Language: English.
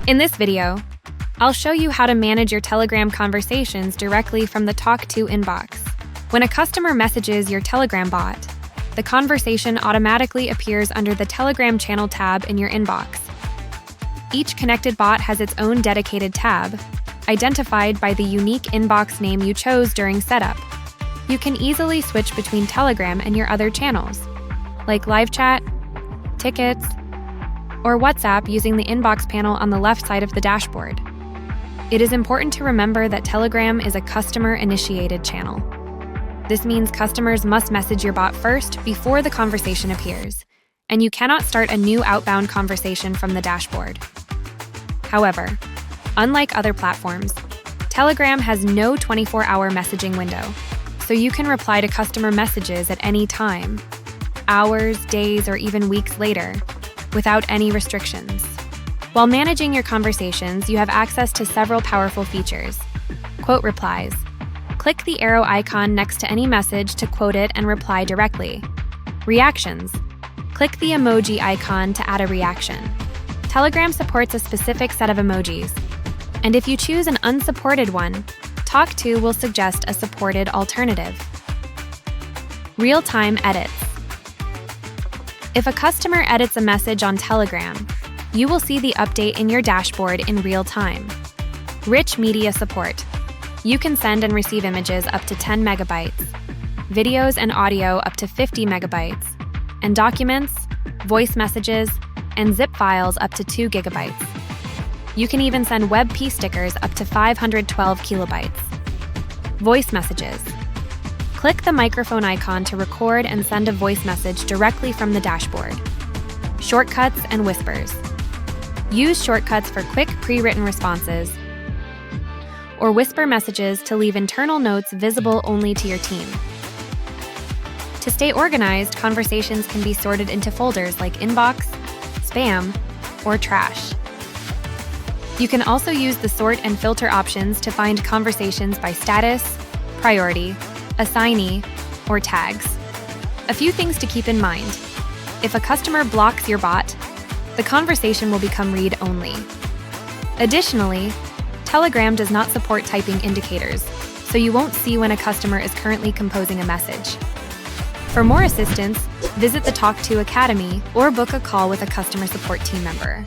In this video, I'll show you how to manage your Telegram conversations directly from the tawk.to inbox. When a customer messages your Telegram bot, the conversation automatically appears under the Telegram channel tab in your inbox. Each connected bot has its own dedicated tab, identified by the unique inbox name you chose during setup. You can easily switch between Telegram and your other channels, like live chat, tickets, or WhatsApp using the inbox panel on the left side of the dashboard. It is important to remember that Telegram is a customer-initiated channel. This means customers must message your bot first before the conversation appears, and you cannot start a new outbound conversation from the dashboard. However, unlike other platforms, Telegram has no 24-hour messaging window, so you can reply to customer messages at any time, hours, days, or even weeks later, without any restrictions. While managing your conversations, you have access to several powerful features. Quote replies. Click the arrow icon next to any message to quote it and reply directly. Reactions. Click the emoji icon to add a reaction. Telegram supports a specific set of emojis, and if you choose an unsupported one, tawk.to will suggest a supported alternative. Real-time edits. If a customer edits a message on Telegram, you will see the update in your dashboard in real time. Rich media support. You can send and receive images up to 10 megabytes, videos and audio up to 50 megabytes, and documents, voice messages, and zip files up to 2 gigabytes. You can even send WebP stickers up to 512 kilobytes. Voice messages. Click the microphone icon to record and send a voice message directly from the dashboard. Shortcuts and whispers. Use shortcuts for quick pre-written responses, or whisper messages to leave internal notes visible only to your team. To stay organized, conversations can be sorted into folders like inbox, spam, or trash. You can also use the sort and filter options to find conversations by status, priority, assignee, or tags. A few things to keep in mind. If a customer blocks your bot, the conversation will become read-only. Additionally, Telegram does not support typing indicators, so you won't see when a customer is currently composing a message. For more assistance, visit the tawk.to Academy or book a call with a customer support team member.